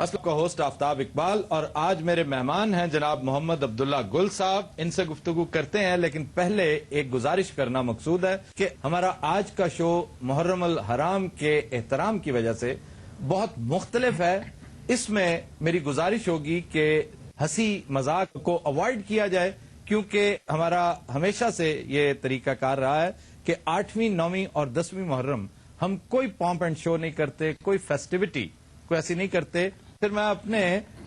اصل کا ہوسٹ آفتاب اقبال، اور آج میرے مہمان ہیں جناب محمد عبداللہ گل صاحب. ان سے گفتگو کرتے ہیں، لیکن پہلے ایک گزارش کرنا مقصود ہے کہ ہمارا آج کا شو محرم الحرام کے احترام کی وجہ سے بہت مختلف ہے. اس میں میری گزارش ہوگی کہ ہنسی مذاق کو اوائڈ کیا جائے، کیونکہ ہمارا ہمیشہ سے یہ طریقہ کار رہا ہے کہ 8ویں، 9ویں اور 10ویں محرم ہم کوئی پامپ اینڈ شو نہیں کرتے، کوئی فیسٹیوٹی کوئی ایسی نہیں کرتے. پھر میں اپنے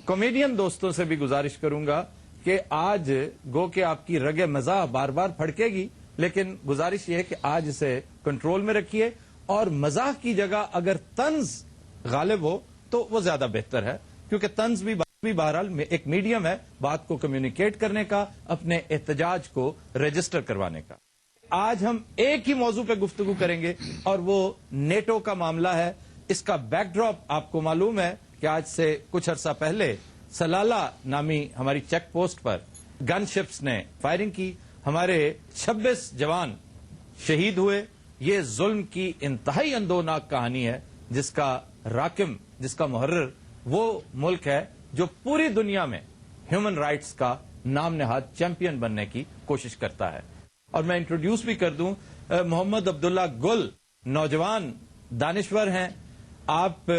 کامیڈین دوستوں سے بھی گزارش کروں گا کہ آج گو کہ آپ کی رگ مزاح بار بار پھڑکے گی، لیکن گزارش یہ ہے کہ آج اسے کنٹرول میں رکھیے، اور مزاح کی جگہ اگر طنز غالب ہو تو وہ زیادہ بہتر ہے، کیونکہ طنز بھی بہرحال ایک میڈیم ہے بات کو کمیونیکیٹ کرنے کا، اپنے احتجاج کو رجسٹر کروانے کا. آج ہم ایک ہی موضوع پہ گفتگو کریں گے، اور وہ نیٹو کا معاملہ ہے. اس کا بیک ڈراپ آپ کو معلوم ہے کہ آج سے کچھ عرصہ پہلے سلالہ نامی ہماری چیک پوسٹ پر گن شپس نے فائرنگ کی، ہمارے 26 جوان شہید ہوئے. یہ ظلم کی انتہائی اندوناک کہانی ہے، جس کا راکم، جس کا محرر وہ ملک ہے جو پوری دنیا میں ہیومن رائٹس کا نام نہاد چیمپئن بننے کی کوشش کرتا ہے. اور میں انٹروڈیوس بھی کر دوں، محمد عبداللہ گل نوجوان دانشور ہیں. آپ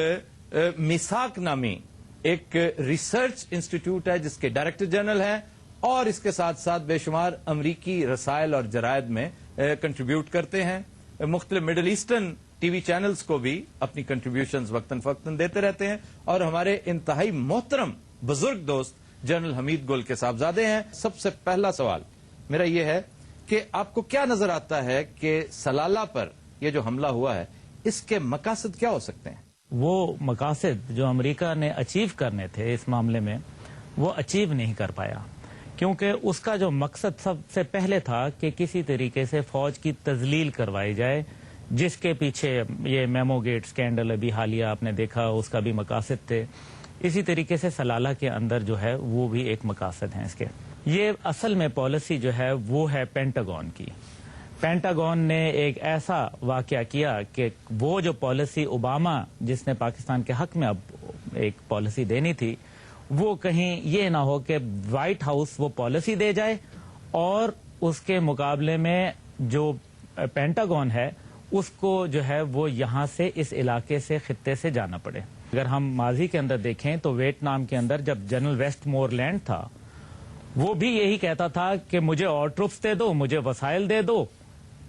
میساک نامی ایک ریسرچ انسٹیٹیوٹ ہے جس کے ڈائریکٹر جنرل ہیں، اور اس کے ساتھ ساتھ بے شمار امریکی رسائل اور جرائد میں کنٹریبیوٹ کرتے ہیں. مختلف middle eastern T V channels کو بھی اپنی کنٹریبیوشنز وقتاً فوقتاً دیتے رہتے ہیں، اور ہمارے انتہائی محترم بزرگ دوست جنرل حمید گل کے صاحبزادے ہیں. سب سے پہلا سوال میرا یہ ہے کہ آپ کو کیا نظر آتا ہے کہ سلالہ پر یہ جو حملہ ہوا ہے، اس کے مقاصد کیا ہو سکتے ہیں؟ وہ مقاصد جو امریکہ نے اچیو کرنے تھے اس معاملے میں، وہ اچیو نہیں کر پایا، کیونکہ اس کا جو مقصد سب سے پہلے تھا کہ کسی طریقے سے فوج کی تذلیل کروائی جائے، جس کے پیچھے یہ میمو گیٹ سکینڈل ابھی حالیہ آپ نے دیکھا، اس کا بھی مقاصد تھے. اسی طریقے سے سلالہ کے اندر جو ہے وہ بھی ایک مقاصد ہیں اس کے. یہ اصل میں پالیسی جو ہے وہ ہے پینٹاگون کی. پینٹاگون نے ایک ایسا واقعہ کیا کہ وہ جو پالیسی اوباما جس نے پاکستان کے حق میں اب ایک پالیسی دینی تھی، وہ کہیں یہ نہ ہو کہ وائٹ ہاؤس وہ پالیسی دے جائے اور اس کے مقابلے میں جو پینٹاگون ہے اس کو جو ہے وہ یہاں سے اس علاقے سے خطے سے جانا پڑے. اگر ہم ماضی کے اندر دیکھیں تو ویتنام کے اندر جب جنرل ویسٹ مور لینڈ تھا، وہ بھی یہی کہتا تھا کہ مجھے اور ٹروپس دے دو، مجھے وسائل دے دو،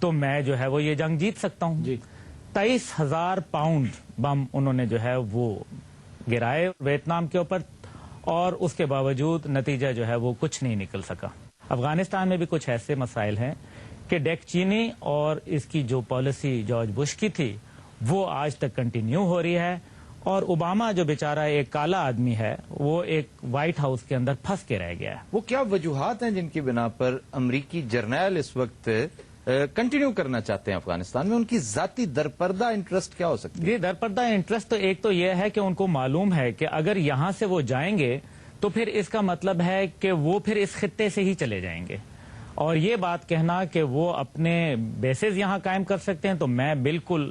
تو میں جو ہے وہ یہ جنگ جیت سکتا ہوں. 23,000 پاؤنڈ بم انہوں نے جو ہے وہ گرائے ویتنام کے اوپر، اور اس کے باوجود نتیجہ جو ہے وہ کچھ نہیں نکل سکا. افغانستان میں بھی کچھ ایسے مسائل ہیں کہ ڈیک چینی اور اس کی جو پالیسی جارج بش کی تھی وہ آج تک کنٹینیو ہو رہی ہے، اور اوباما جو بیچارہ ایک کالا آدمی ہے وہ ایک وائٹ ہاؤس کے اندر پھنس کے رہ گیا ہے. وہ کیا وجوہات ہیں جن کی بنا پر امریکی جرنیل اس وقت کنٹینیو کرنا چاہتے ہیں افغانستان میں؟ ان کی ذاتی درپردہ انٹرسٹ کیا ہو سکتی ہے؟ یہ درپردہ انٹرسٹ تو ایک تو یہ ہے کہ ان کو معلوم ہے کہ اگر یہاں سے وہ جائیں گے تو پھر اس کا مطلب ہے کہ وہ پھر اس خطے سے ہی چلے جائیں گے، اور یہ بات کہنا کہ وہ اپنے بیسز یہاں قائم کر سکتے ہیں، تو میں بالکل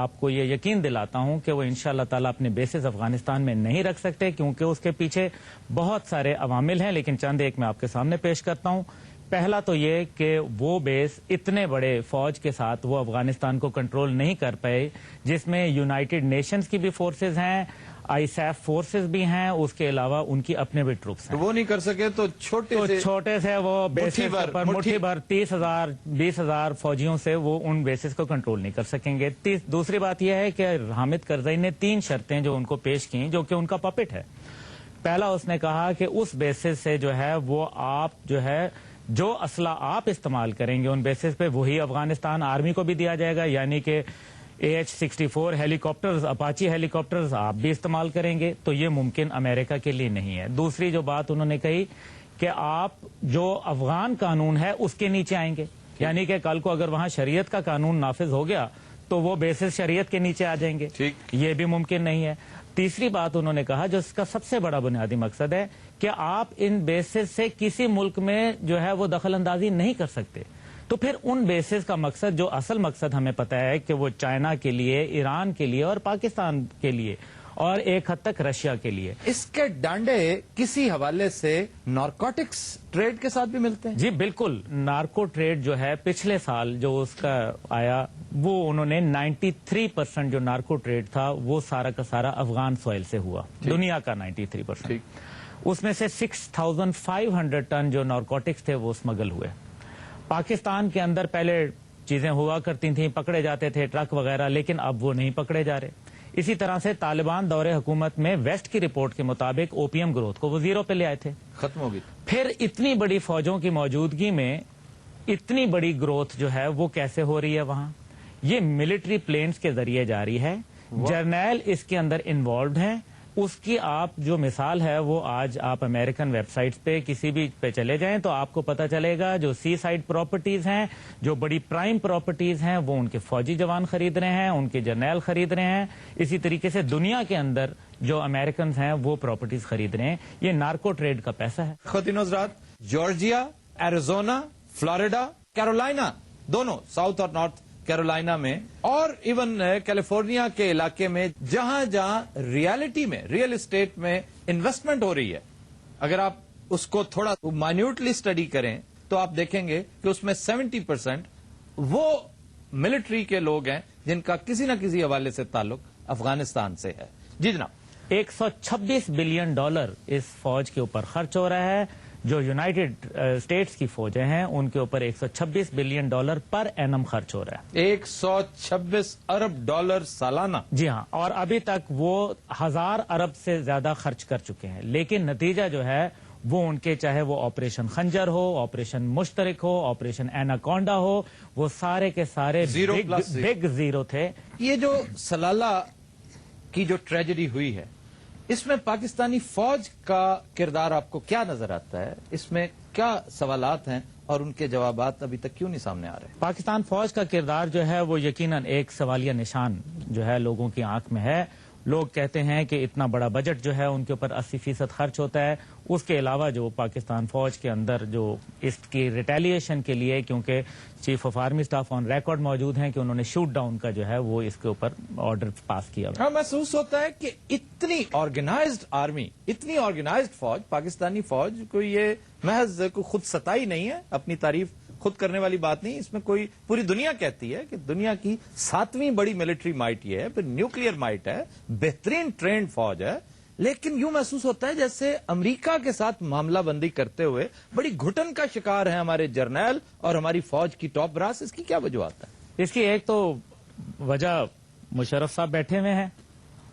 آپ کو یہ یقین دلاتا ہوں کہ وہ انشاءاللہ تعالی اپنے بیسز افغانستان میں نہیں رکھ سکتے، کیونکہ اس کے پیچھے بہت سارے عوامل ہیں، لیکن چند ایک میں آپ کے سامنے پیش کرتا ہوں. پہلا تو یہ کہ وہ بیس اتنے بڑے فوج کے ساتھ وہ افغانستان کو کنٹرول نہیں کر پائے، جس میں یونائٹڈ نیشنز کی بھی فورسز ہیں، آئی سیف فورسز بھی ہیں، اس کے علاوہ ان کی اپنے بھی ٹروپس ہیں. وہ نہیں کر سکے تو چھوٹے سے وہ بیسز پر مٹھی بھر 30,000 20,000 فوجیوں سے وہ ان بیسز کو کنٹرول نہیں کر سکیں گے. دوسری بات یہ ہے کہ حامد کرزئی نے 3 شرطیں جو ان کو پیش کی، جو کہ ان کا پپٹ ہے. پہلا اس نے کہا کہ اس بیسز سے جو ہے وہ آپ جو ہے جو اسلحہ آپ استعمال کریں گے ان بیسز پہ وہی افغانستان آرمی کو بھی دیا جائے گا، یعنی کہ AH-64 ہیلی کاپٹرز، اپاچی ہیلی کاپٹرز آپ بھی استعمال کریں گے. تو یہ ممکن امریکہ کے لیے نہیں ہے. دوسری جو بات انہوں نے کہی کہ آپ جو افغان قانون ہے اس کے نیچے آئیں گے، یعنی کہ کل کو اگر وہاں شریعت کا قانون نافذ ہو گیا تو وہ بیسز شریعت کے نیچے آ جائیں گے. یہ بھی ممکن نہیں ہے. تیسری بات انہوں نے کہا جو اس کا سب سے بڑا بنیادی مقصد ہے کہ آپ ان بیسز سے کسی ملک میں جو ہے وہ دخل اندازی نہیں کر سکتے. تو پھر ان بیسز کا مقصد جو اصل مقصد ہمیں پتہ ہے کہ وہ چائنا کے لیے، ایران کے لیے اور پاکستان کے لیے، اور ایک حد تک رشیا کے لیے. اس کے ڈانڈے کسی حوالے سے نارکوٹکس ٹریڈ کے ساتھ بھی ملتے ہیں؟ جی بالکل. نارکو ٹریڈ جو ہے پچھلے سال جو اس کا آیا وہ انہوں نے 93% جو نارکو ٹریڈ تھا وہ سارا کا سارا افغان سوائل سے ہوا. دنیا کا 93%. اس میں سے 6500 ٹن جو نارکوٹکس تھے وہ اسمگل ہوئے. پاکستان کے اندر پہلے چیزیں ہوا کرتی تھیں, پکڑے جاتے تھے ٹرک وغیرہ, لیکن اب وہ نہیں پکڑے جا رہے. اسی طرح سے طالبان دور حکومت میں ویسٹ کی رپورٹ کے مطابق اوپیم گروتھ کو وہ زیرو پہ لے آئے تھے, ختم ہو گئی. پھر اتنی بڑی فوجوں کی موجودگی میں اتنی بڑی گروتھ جو ہے وہ کیسے ہو رہی ہے وہاں؟ یہ ملٹری پلینز کے ذریعے جاری ہے, جرنیل اس کے اندر انوالوڈ ہیں. اس کی آپ جو مثال ہے وہ آج آپ امریکن ویب سائٹس پہ کسی بھی پہ چلے جائیں تو آپ کو پتہ چلے گا جو سی سائڈ پراپرٹیز ہیں, جو بڑی پرائم پراپرٹیز ہیں, وہ ان کے فوجی جوان خرید رہے ہیں, ان کے جرنیل خرید رہے ہیں. اسی طریقے سے دنیا کے اندر جو امریکنز ہیں وہ پراپرٹیز خرید رہے ہیں. یہ نارکو ٹریڈ کا پیسہ ہے. خواتین حضرات, جارجیا, ایریزونا, فلوریڈا, کیرولائنا, دونوں ساؤتھ اور نارتھ کیرولائنا میں اور ایون کیلیفورنیا کے علاقے میں جہاں جہاں ریالٹی میں ریئل اسٹیٹ میں انویسٹمنٹ ہو رہی ہے, اگر آپ اس کو تھوڑا مائنیوٹلی اسٹڈی کریں تو آپ دیکھیں گے کہ اس میں 70% وہ ملٹری کے لوگ ہیں جن کا کسی نہ کسی حوالے سے تعلق افغانستان سے ہے. جی جناب. $126 بلین اس فوج کے اوپر خرچ ہو رہا ہے. جو یونائٹڈ اسٹیٹس کی فوجیں ہیں ان کے اوپر $126 بلین پر اینم خرچ ہو رہا ہے. 126 ارب ڈالر سالانہ. جی ہاں, اور ابھی تک وہ 1000 ارب سے زیادہ خرچ کر چکے ہیں, لیکن نتیجہ جو ہے وہ ان کے چاہے وہ آپریشن خنجر ہو, آپریشن مشترک ہو, آپریشن ایناکونڈا ہو, وہ سارے کے سارے بگ زیرو تھے. یہ جو سلالہ کی جو ٹریجڈی ہوئی ہے اس میں پاکستانی فوج کا کردار آپ کو کیا نظر آتا ہے؟ اس میں کیا سوالات ہیں اور ان کے جوابات ابھی تک کیوں نہیں سامنے آ رہے؟ پاکستان فوج کا کردار جو ہے وہ یقیناً ایک سوالیہ نشان جو ہے لوگوں کی آنکھ میں ہے. لوگ کہتے ہیں کہ اتنا بڑا بجٹ جو ہے ان کے اوپر 80% خرچ ہوتا ہے. اس کے علاوہ جو پاکستان فوج کے اندر جو اس کی ریٹیلیشن کے لیے, کیونکہ chief of army staff on record موجود ہیں کہ انہوں نے شوٹ ڈاؤن کا جو ہے وہ اس کے اوپر آرڈر پاس کیا. ہاں, محسوس ہوتا ہے کہ اتنی آرگنائزڈ آرمی, اتنی آرگنائزڈ فوج, پاکستانی فوج کوئی یہ محض کوئی خود ستائی نہیں ہے, اپنی تعریف خود کرنے والی بات نہیں. اس میں کوئی پوری دنیا کہتی ہے کہ دنیا کی 7ویں بڑی ملٹری مائٹ یہ ہے, پھر نیوکلیئر مائٹ ہے, بہترین ٹرینڈ فوج ہے. لیکن یوں محسوس ہوتا ہے جیسے امریکہ کے ساتھ معاملہ بندی کرتے ہوئے بڑی گھٹن کا شکار ہیں ہمارے جرنیل اور ہماری فوج کی ٹاپ براس. اس کی کیا وجوہات ہے؟ اس کی ایک تو وجہ مشرف صاحب بیٹھے ہوئے ہیں,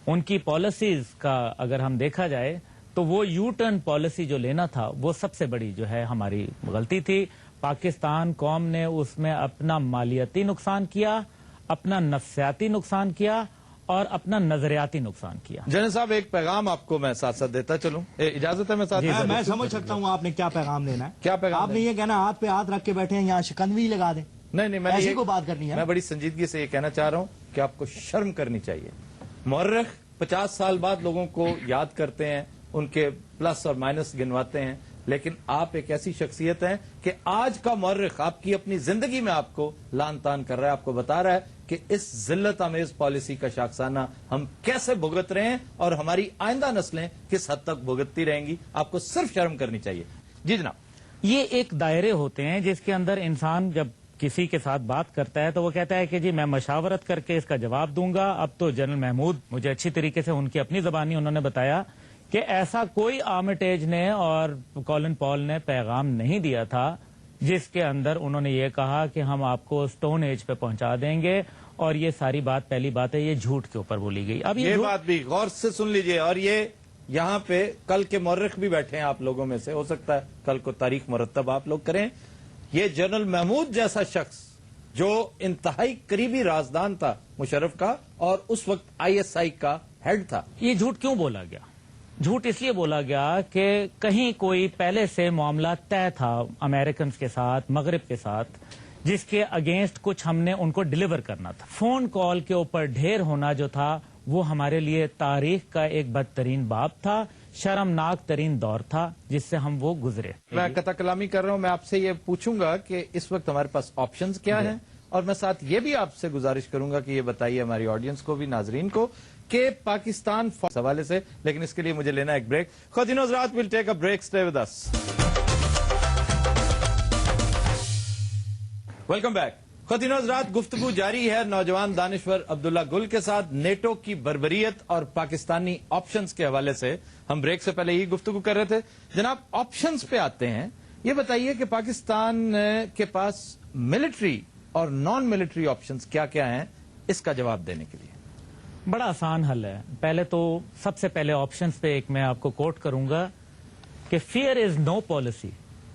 ان کی پالیسیز کا اگر ہم دیکھا جائے تو وہ یو ٹرن پالیسی جو لینا تھا وہ سب سے بڑی جو ہے ہماری غلطی تھی. پاکستان قوم نے اس میں اپنا مالیاتی نقصان کیا, اپنا نفسیاتی نقصان کیا اور اپنا نظریاتی نقصان کیا. جنرل صاحب, ایک پیغام آپ کو میں ساتھ ساتھ دیتا چلوں, اجازت ہے؟ میں ساتھ میں سمجھ سکتا ہوں آپ نے کیا پیغام دینا ہے. کیا پیغام آپ نے یہ کہنا ہاتھ پہ ہاتھ رکھ کے بیٹھے ہیں, یہاں شکنوی لگا دیں. نہیں, میں ایسی کو بات کرنی ہے. میں بڑی سنجیدگی سے یہ کہنا چاہ رہا ہوں کہ آپ کو شرم کرنی چاہیے. مورخ 50 سال بعد لوگوں کو یاد کرتے ہیں, ان کے پلس اور مائنس گنواتے ہیں, لیکن آپ ایک ایسی شخصیت ہیں کہ آج کا مورخ آپ کی اپنی زندگی میں آپ کو لان تان کر رہا ہے, آپ کو بتا رہا ہے کہ اس ذلت آمیز پالیسی کا شاخسانہ ہم کیسے بھگت رہے ہیں اور ہماری آئندہ نسلیں کس حد تک بھگتتی رہیں گی. آپ کو صرف شرم کرنی چاہیے. جی جناب. یہ ایک دائرے ہوتے ہیں جس کے اندر انسان جب کسی کے ساتھ بات کرتا ہے تو وہ کہتا ہے کہ جی میں مشاورت کر کے اس کا جواب دوں گا. اب تو جنرل محمود مجھے اچھی طریقے سے ان کی اپنی زبانی انہوں نے بتایا کہ ایسا کوئی آرمیٹیج نے اور کولن پال نے پیغام نہیں دیا تھا جس کے اندر انہوں نے یہ کہا کہ ہم آپ کو سٹون ایج پہ پہنچا دیں گے. اور یہ ساری بات, پہلی بات ہے, یہ جھوٹ کے اوپر بولی گئی. اب یہ بات بھی غور سے سن لیجئے, اور یہ یہاں پہ کل کے مورخ بھی بیٹھے ہیں آپ لوگوں میں سے, ہو سکتا ہے کل کو تاریخ مرتب آپ لوگ کریں. یہ جنرل محمود جیسا شخص جو انتہائی قریبی رازدان تھا مشرف کا اور اس وقت ISI کا ہیڈ تھا, یہ جھوٹ کیوں بولا گیا؟ جھوٹ اس لیے بولا گیا کہ کہیں کوئی پہلے سے معاملہ طے تھا امریکنز کے ساتھ, مغرب کے ساتھ, جس کے اگینسٹ کچھ ہم نے ان کو ڈیلیور کرنا تھا. فون کال کے اوپر ڈھیر ہونا جو تھا وہ ہمارے لیے تاریخ کا ایک بدترین باب تھا, شرمناک ترین دور تھا جس سے ہم وہ گزرے. میں قطع کلامی کر رہا ہوں, میں آپ سے یہ پوچھوں گا کہ اس وقت ہمارے پاس آپشنز کیا ہیں, اور میں ساتھ یہ بھی آپ سے گزارش کروں گا کہ یہ بتائیے ہماری آڈینس کو بھی, ناظرین کو, کہ پاکستان فوج حوالے سے، لیکن اس کے لیے مجھے لینا ایک بریک. خواتین و حضرات، we'll take a break. Stay with us. Welcome back. خواتین و حضرات، گفتگو جاری ہے نوجوان دانشور عبداللہ گل کے ساتھ نیٹو کی بربریت اور پاکستانی آپشنز کے حوالے سے. ہم بریک سے پہلے ہی گفتگو کر رہے تھے. جناب، آپشنز پہ آتے ہیں. یہ بتائیے کہ پاکستان کے پاس ملٹری اور نان ملٹری آپشنز کیا کیا ہیں، اس کا جواب دینے کے لیے. بڑا آسان حل ہے. پہلے تو سب سے پہلے آپشنز پہ ایک میں آپ کو کوٹ کروں گا کہ fear is no policy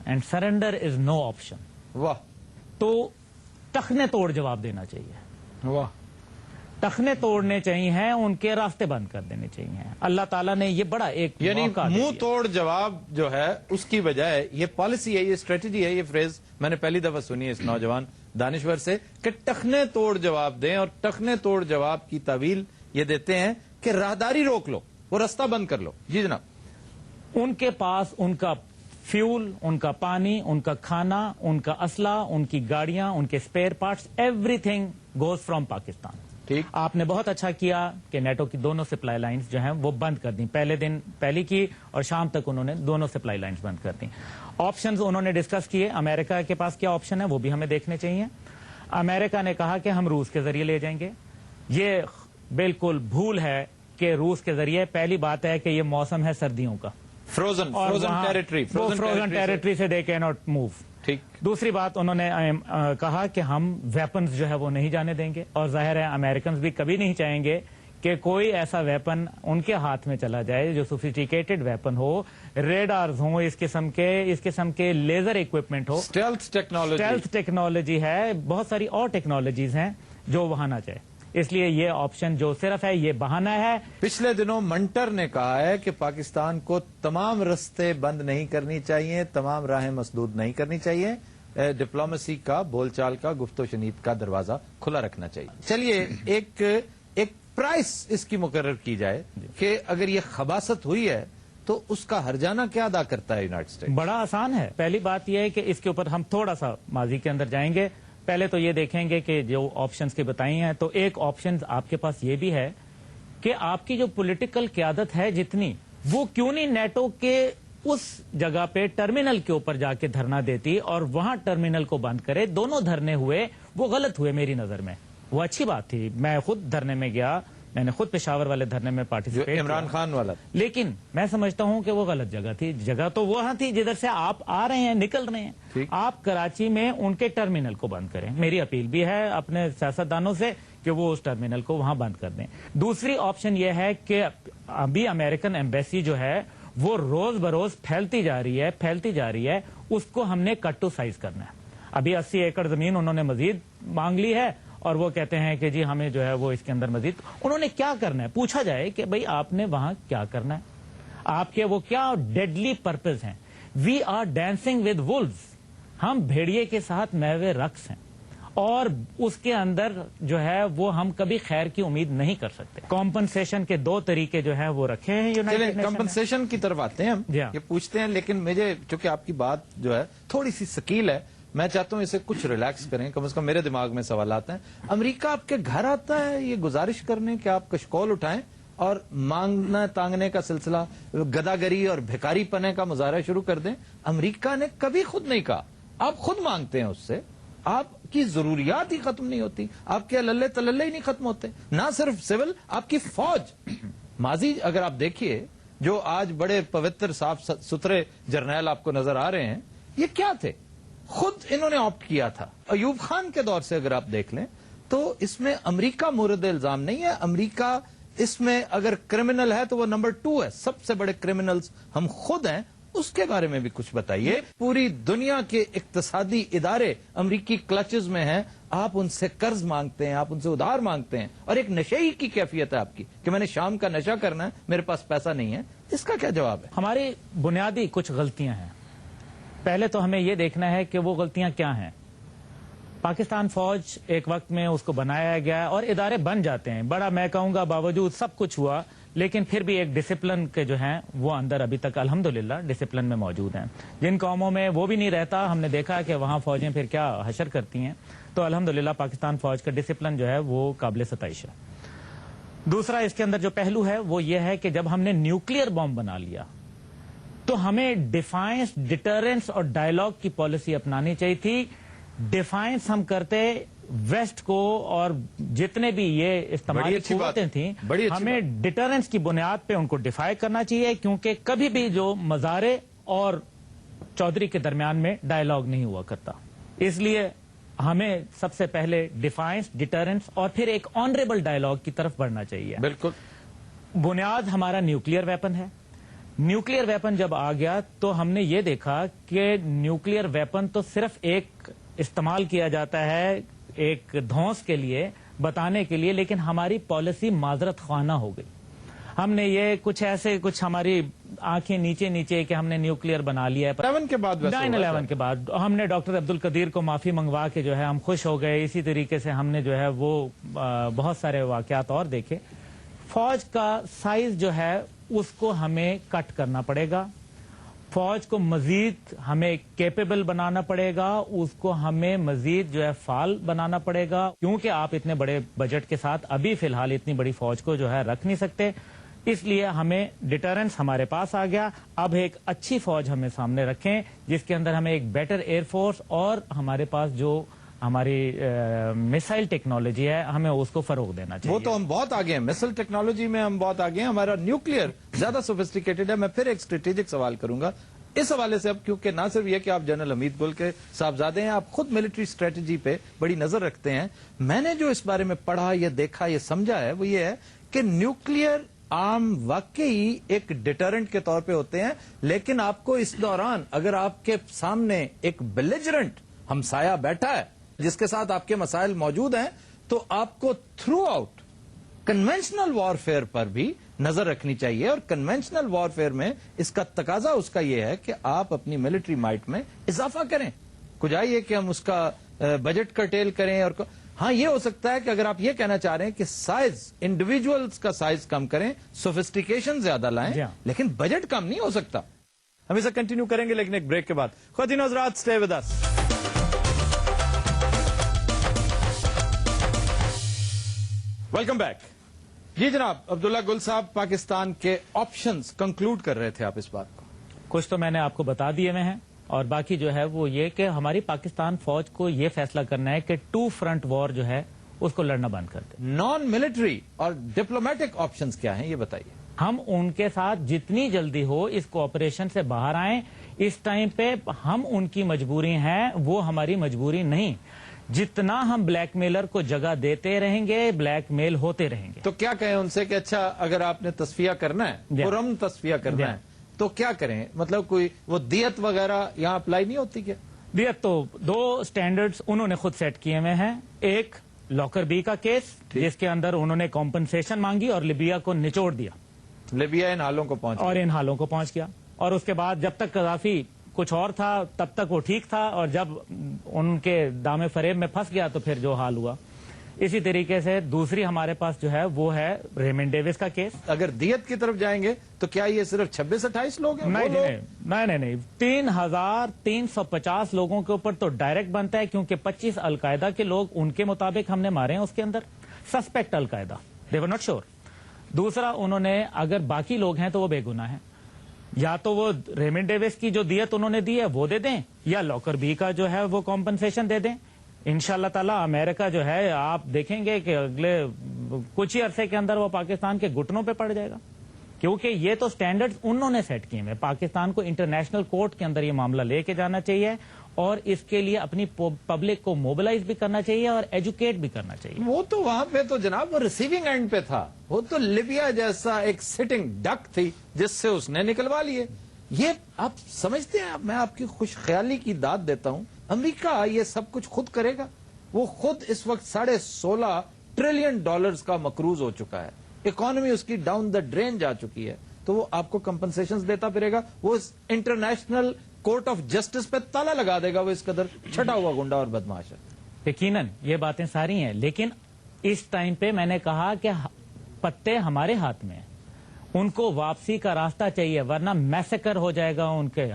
and surrender is no option. واہ. تو ٹخنے توڑ جواب دینا چاہیے. واہ. ٹخنے توڑنے چاہیے، ان کے راستے بند کر دینے چاہیے. اللہ تعالیٰ نے یہ بڑا ایک یعنی موقع دے منہ دیا. توڑ جواب جو ہے اس کی بجائے یہ پالیسی ہے، یہ اسٹریٹجی ہے. یہ فریز میں نے پہلی دفعہ سنی ہے اس نوجوان دانشور سے کہ ٹخنے توڑ جواب دیں، اور ٹخنے توڑ جواب کی تعویل یہ دیتے ہیں کہ راہداری روک لو، وہ راستہ بند کر لو. جی جناب. ان کے پاس ان کا فیول، ان کا پانی، ان کا کھانا، ان کا اسلحہ، ان کی گاڑیاں، ان کے spare parts, everything goes from Pakistan. ٹھیک. آپ نے بہت اچھا کیا کہ نیٹو کی دونوں سپلائی لائنز جو ہیں وہ بند کر دیں. پہلی کی اور شام تک انہوں نے دونوں سپلائی لائنز بند کر دیں. آپشنز انہوں نے ڈسکس کیے. امریکہ کے پاس کیا آپشن ہے وہ بھی ہمیں دیکھنے چاہیے. امریکہ نے کہا کہ ہم روس کے ذریعے لے جائیں گے. یہ بالکل بھول ہے کہ روس کے ذریعے پہلی بات ہے کہ یہ موسم ہے سردیوں کا، فروزن ٹیریٹری سے دے کین ناٹ موو. ٹھیک. دوسری بات انہوں نے کہا کہ ہم ویپنز جو ہے وہ نہیں جانے دیں گے، اور ظاہر ہے امریکنز بھی کبھی نہیں چاہیں گے کہ کوئی ایسا ویپن ان کے ہاتھ میں چلا جائے جو سوفسٹیکیٹڈ ویپن ہو، ریڈارز ہوں، اس قسم کے لیزر اکوپمنٹ ہو. اسٹیلتھ ٹیکنالوجی ہے، بہت ساری اور ٹیکنالوجیز ہیں جو وہاں نہ جائے. اس لیے یہ آپشن جو صرف ہے یہ بہانہ ہے. پچھلے دنوں منٹر نے کہا ہے کہ پاکستان کو تمام رستے بند نہیں کرنی چاہیے، تمام راہیں مسدود نہیں کرنی چاہیے، ڈپلومیسی کا، بول چال کا، گفت و شنید کا دروازہ کھلا رکھنا چاہیے. چلیے ایک پرائس اس کی مقرر کی جائے کہ اگر یہ خباثت ہوئی ہے تو اس کا ہرجانہ کیا ادا کرتا ہے یونائٹڈ اسٹیٹس. بڑا آسان ہے. پہلی بات یہ ہے کہ اس کے اوپر ہم تھوڑا سا ماضی کے اندر جائیں گے. پہلے تو یہ دیکھیں گے کہ جو آپشنز کی بتائی ہیں، تو ایک آپشن آپ کے پاس یہ بھی ہے کہ آپ کی جو پولیٹیکل قیادت ہے جتنی، وہ کیوں نہیں نیٹو کے اس جگہ پہ ٹرمینل کے اوپر جا کے دھرنا دیتی اور وہاں ٹرمینل کو بند کرے. دونوں دھرنے ہوئے، وہ غلط ہوئے میری نظر میں. وہ اچھی بات تھی. میں خود دھرنے میں گیا، میں نے خود پشاور والے دھرنے میں پارٹیسپیٹ کیا، عمران خان والا. لیکن میں سمجھتا ہوں کہ وہ غلط جگہ تھی. جگہ تو وہاں تھی جدھر سے آپ آ رہے ہیں، نکل رہے ہیں. آپ کراچی میں ان کے ٹرمینل کو بند کریں. میری اپیل بھی ہے اپنے سیاستدانوں سے کہ وہ اس ٹرمینل کو وہاں بند کر دیں. دوسری آپشن یہ ہے کہ ابھی امریکن ایمبیسی جو ہے وہ روز بروز پھیلتی جا رہی ہے. اس کو ہم نے کٹ ٹو سائز کرنا ہے. ابھی 80 ایکڑ زمین انہوں نے مزید مانگ لی ہے، اور وہ کہتے ہیں کہ جی ہمیں جو ہے وہ اس کے اندر مزید. انہوں نے کیا کرنا ہے؟ پوچھا جائے کہ بھئی آپ نے وہاں کیا کرنا ہے، آپ کے وہ کیا ڈیڈلی پرپز ہیں. We are dancing with wolves. ہم بھیڑیے کے ساتھ میوے رقص ہیں، اور اس کے اندر جو ہے وہ ہم کبھی خیر کی امید نہیں کر سکتے. کمپنسیشن کے 2 طریقے جو ہیں وہ رکھے ہیں یونائٹڈ نیشن نے. کمپنسیشن کی طرف آتے ہیں ہم، یہ پوچھتے ہیں. لیکن مجھے چونکہ آپ کی بات جو ہے تھوڑی سی ثقیل ہے، میں چاہتا ہوں اسے کچھ ریلیکس کریں. کم از کم میرے دماغ میں سوالات ہیں. امریکہ آپ کے گھر آتا ہے یہ گزارش کرنے کہ آپ کشکول اٹھائیں اور مانگنا تانگنے کا سلسلہ، گداگری اور بھکاری پنے کا مظاہرہ شروع کر دیں. امریکہ نے کبھی خود نہیں کہا. آپ خود مانگتے ہیں اس سے. آپ کی ضروریات ہی ختم نہیں ہوتی، آپ کے للے تللے ہی نہیں ختم ہوتے. نہ صرف سول، آپ کی فوج. ماضی اگر آپ دیکھیے، جو آج بڑے پوتر صاف ستھرے جرنیل آپ کو نظر آ رہے ہیں، یہ کیا تھے؟ خود انہوں نے آپٹ کیا تھا. ایوب خان کے دور سے اگر آپ دیکھ لیں تو اس میں امریکہ مورد الزام نہیں ہے. امریکہ اس میں اگر کرمنل ہے تو وہ نمبر 2 ہے. سب سے بڑے کرمنلز ہم خود ہیں. اس کے بارے میں بھی کچھ بتائیے. پوری دنیا کے اقتصادی ادارے امریکی کلچز میں ہیں. آپ ان سے قرض مانگتے ہیں، آپ ان سے ادھار مانگتے ہیں، اور ایک نشئی کی کیفیت ہے آپ کی کہ میں نے شام کا نشہ کرنا ہے، میرے پاس پیسہ نہیں ہے. اس کا کیا جواب ہے؟ ہماری بنیادی کچھ غلطیاں ہیں. پہلے تو ہمیں یہ دیکھنا ہے کہ وہ غلطیاں کیا ہیں. پاکستان فوج ایک وقت میں اس کو بنایا گیا اور ادارے بن جاتے ہیں. بڑا میں کہوں گا باوجود سب کچھ ہوا، لیکن پھر بھی ایک ڈسپلن کے جو ہیں وہ اندر ابھی تک الحمدللہ ڈسپلن میں موجود ہیں. جن قوموں میں وہ بھی نہیں رہتا، ہم نے دیکھا کہ وہاں فوجیں پھر کیا حشر کرتی ہیں. تو الحمدللہ پاکستان فوج کا ڈسپلن جو ہے وہ قابل ستائش ہے. دوسرا اس کے اندر جو پہلو ہے وہ یہ ہے کہ جب ہم نے نیوکلیر بم بنا لیا تو ہمیں ڈیفائنس، ڈیٹرنس اور ڈائیلاگ کی پالیسی اپنانی چاہیے تھی. ڈیفائنس ہم کرتے ویسٹ کو اور جتنے بھی یہ استعمالی قوتیں تھیں، ہمیں ڈیٹرنس کی بنیاد پہ ان کو ڈیفائی کرنا چاہیے، کیونکہ کبھی بھی جو مزارے اور چودھری کے درمیان میں ڈائیلاگ نہیں ہوا کرتا. اس لیے ہمیں سب سے پہلے ڈیفائنس، ڈیٹرنس اور پھر ایک آنریبل ڈائیلاگ کی طرف بڑھنا چاہیے. بالکل. بنیاد ہمارا نیوکلیر ویپن ہے. نیوکلیر ویپن جب آ گیا تو ہم نے یہ دیکھا کہ نیوکلیر ویپن تو صرف ایک استعمال کیا جاتا ہے ایک دھونس کے لیے، بتانے کے لیے، لیکن ہماری پالیسی معذرت خواہ ہو گئی. ہم نے یہ کچھ ہماری آنکھیں نیچے نیچے کہ ہم نے نیوکلیر بنا لیا ہے. 9/11 کے بعد ہم نے ڈاکٹر عبد القدیر کو معافی منگوا کے جو ہے ہم خوش ہو گئے. اسی طریقے سے ہم نے جو ہے وہ بہت سارے واقعات اور دیکھے. فوج کا سائز جو ہے اس کو ہمیں کٹ کرنا پڑے گا. فوج کو مزید ہمیں کیپیبل بنانا پڑے گا، اس کو ہمیں مزید جو ہے فعال بنانا پڑے گا، کیونکہ آپ اتنے بڑے بجٹ کے ساتھ ابھی فی الحال اتنی بڑی فوج کو جو ہے رکھ نہیں سکتے. اس لیے ہمیں ڈیٹرنس ہمارے پاس آ گیا. اب ایک اچھی فوج ہمیں سامنے رکھیں جس کے اندر ہمیں ایک بیٹر ایئر فورس اور ہمارے پاس جو ہماری میسائل ٹیکنالوجی ہے ہمیں اس کو فروغ دینا چاہیے. وہ تو ہم بہت آگے ہیں، میسائل ٹیکنالوجی میں ہم بہت آگے ہیں. ہمارا نیوکلیر زیادہ سوفسٹیکیٹڈ ہے. میں پھر ایک اسٹریٹجک سوال کروں گا اس حوالے سے، اب کیونکہ نہ صرف یہ کہ آپ جنرل حمید گل کے صاحبزادے ہیں، آپ خود ملٹری اسٹریٹجی پہ بڑی نظر رکھتے ہیں. میں نے جو اس بارے میں پڑھا، یہ دیکھا، یہ سمجھا ہے وہ یہ ہے کہ نیوکلیر آرم واقعی ایک ڈیٹرنٹ کے طور پہ ہوتے ہیں، لیکن آپ کو اس دوران اگر آپ کے سامنے ایک بیلیجرنٹ ہمسایہ بیٹھا ہے جس کے ساتھ آپ کے مسائل موجود ہیں، تو آپ کو تھرو آؤٹ کنونشنل وارفیئر پر بھی نظر رکھنی چاہیے. اور کنونشنل وارفیئر میں اس کا تقاضا اس کا یہ ہے کہ آپ اپنی ملٹری مائٹ میں اضافہ کریں. کچھ آئیے کہ ہم اس کا بجٹ کرٹیل کریں. اور ہاں یہ ہو سکتا ہے کہ اگر آپ یہ کہنا چاہ رہے ہیں کہ سائز، انڈیویجولز کا سائز کم کریں، سوفسٹیکیشن زیادہ لائیں، لیکن بجٹ کم نہیں ہو سکتا. ہم اسے کنٹینیو کریں گے لیکن ایک بریک کے بعد. خواتین و حضرات، stay with us. Welcome back. جی جناب عبداللہ گل صاحب، پاکستان کے آپشنز کنکلوڈ کر رہے تھے آپ اس بات کو. کچھ تو میں نے آپ کو بتا دیے ہوئے ہیں، اور باقی جو ہے وہ یہ کہ ہماری پاکستان فوج کو یہ فیصلہ کرنا ہے کہ 2 فرنٹ وار جو ہے اس کو لڑنا بند کر دے. نان ملٹری اور ڈپلومیٹک آپشنز کیا ہیں یہ بتائیے. ہم ان کے ساتھ جتنی جلدی ہو اس کوآپریشن سے باہر آئیں. اس ٹائم پہ ہم ان کی مجبوری ہیں، وہ ہماری مجبوری نہیں. جتنا ہم بلیک میلر کو جگہ دیتے رہیں گے، بلیک میل ہوتے رہیں گے. تو کیا کہیں ان سے کہ اچھا اگر آپ نے تصفیہ کرنا ہے، پرامن تصفیہ کرنا ہے، تو کیا کریں؟ مطلب کوئی وہ دیت وغیرہ یہاں اپلائی نہیں ہوتی کیا؟ دیت تو 2 سٹینڈرڈز انہوں نے خود سیٹ کیے ہوئے ہیں. ایک لاکر بی کا کیس جس کے اندر انہوں نے کمپنسیشن مانگی اور لیبیا کو نچوڑ دیا. لیبیا ان حالوں کو پہنچ گیا. اور اس کے بعد جب تک قذافی کچھ اور تھا تب تک وہ ٹھیک تھا، اور جب ان کے دام فریب میں پھنس گیا تو پھر جو حال ہوا. اسی طریقے سے دوسری ہمارے پاس جو ہے وہ ہے ریمنڈ ڈیوس کا کیس. اگر دیت کی طرف جائیں گے تو کیا یہ صرف 26-28 لوگ ہیں؟ نہیں 3350 لوگوں کے اوپر تو ڈائریکٹ بنتا ہے، کیونکہ 25 القاعدہ کے لوگ ان کے مطابق ہم نے مارے ہیں. اس کے اندر suspect al Qaeda, they were not sure. دوسرا انہوں نے اگر باقی لوگ ہیں تو وہ بے گناہ ہیں. یا تو وہ ریمنڈ ڈیوس کی جو دیت انہوں نے دی ہے وہ دے دیں، یا لاکر بی کا جو ہے وہ کمپنسیشن دے دیں. انشاءاللہ تعالی امریکہ جو ہے آپ دیکھیں گے کہ اگلے کچھ ہی عرصے کے اندر وہ پاکستان کے گھٹنوں پہ پڑ جائے گا، کیونکہ یہ تو سٹینڈرڈز انہوں نے سیٹ کیے ہیں. پاکستان کو انٹرنیشنل کورٹ کے اندر یہ معاملہ لے کے جانا چاہیے، اور اس کے لیے اپنی پبلک کو موبلائز بھی کرنا چاہیے اور ایجوکیٹ بھی کرنا چاہیے. وہ تو وہاں پہ تو جناب وہ ریسیونگ اینڈ پہ تھا. وہ تو لیبیا جیسا ایک سٹنگ ڈک تھی جس سے اس نے نکلوا لیے. یہ آپ سمجھتے ہیں؟ میں آپ کی خوش خیالی کی داد دیتا ہوں. امریکہ یہ سب کچھ خود کرے گا. وہ خود اس وقت $16.5 ٹریلین کا مقروض ہو چکا ہے. اکانومی اس کی ڈاؤن دا ڈرین جا چکی ہے. تو وہ آپ کو کمپنسیشن دیتا پھرے گا. وہ انٹرنیشنل کورٹ آف جسٹس پہ تالا لگا دے گا. وہ اس قدر چھٹا ہوا گنڈا اور بدماش ہے. یقیناً یہ باتیں ساری ہیں، لیکن اس ٹائم پہ میں نے کہا کہ پتے ہمارے ہاتھ میں ہیں. ان کو واپسی کا راستہ چاہیے، ورنہ میسیکر ہو جائے گا ان کے.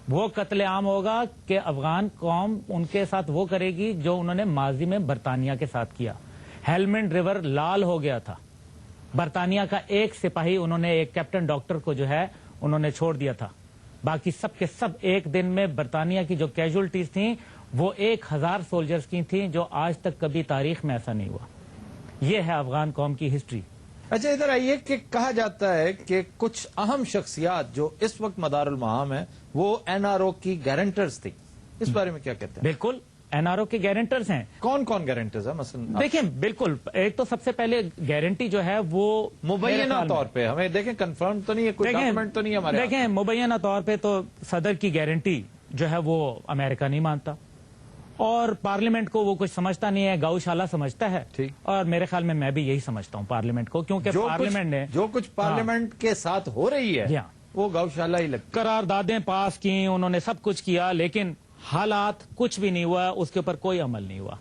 وہ قتل عام ہوگا کہ افغان قوم ان کے ساتھ وہ کرے گی جو انہوں نے ماضی میں برطانیہ کے ساتھ کیا. ہیلمنڈ ریور لال ہو گیا تھا. برطانیہ کا ایک سپاہی انہوں نے ایک کیپٹن ڈاکٹر کو جو ہے انہوں نے چھوڑ دیا تھا. باقی سب کے سب ایک دن میں برطانیہ کی جو کیجولٹیز تھیں وہ 1000 سولجرز کی تھیں, جو آج تک کبھی تاریخ میں ایسا نہیں ہوا. یہ ہے افغان قوم کی ہسٹری. اچھا ادھر آئیے کہ کہا جاتا ہے کہ کچھ اہم شخصیات جو اس وقت مدار المعام ہیں وہ NRO کی گارنٹرز تھی, اس بارے میں کیا کہتے ہیں؟ بالکل NRO کے گارنٹرز ہیں. کون کون گارنٹرز ہیں مثلا؟ دیکھیں بالکل, ایک تو سب سے پہلے گارنٹی جو ہے وہ مبینہ طور پہ ہمیں دیکھیں کنفرم تو نہیں ہے, کوئی ڈاکومنٹ تو نہیں ہے ہمارے. دیکھیں مبینہ طور پہ تو صدر کی گارنٹی جو ہے وہ امریکہ نہیں مانتا, اور پارلیمنٹ کو وہ کچھ سمجھتا نہیں ہے, گاؤشالہ سمجھتا ہے. ٹھیک. اور میرے خیال میں بھی یہی سمجھتا ہوں پارلیمنٹ کو, کیونکہ پارلیمنٹ نے جو کچھ پارلیمنٹ کے ساتھ ہو رہی ہے وہ گاؤشالہ ہی لگتا. قراردادیں پاس کی, انہوں نے سب کچھ کیا, لیکن حالات کچھ بھی نہیں ہوا, اس کے اوپر کوئی عمل نہیں ہوا.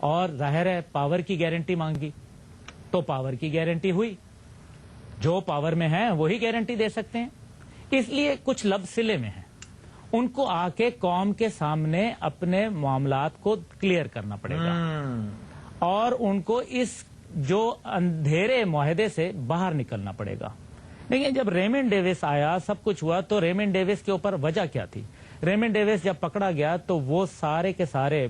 اور ظاہر ہے پاور کی گارنٹی مانگی تو پاور کی گارنٹی ہوئی. جو پاور میں ہیں وہی گارنٹی دے سکتے ہیں, اس لیے کچھ لفظ سلے میں ہیں. ان کو آ کے قوم کے سامنے اپنے معاملات کو کلیئر کرنا پڑے گا, اور ان کو اس جو اندھیرے معاہدے سے باہر نکلنا پڑے گا. لیکن جب ریمنڈ ڈیوس آیا, سب کچھ ہوا, تو ریمنڈ ڈیوس کے اوپر وجہ کیا تھی؟ ریمنڈ ڈیوس جب پکڑا گیا تو وہ سارے کے سارے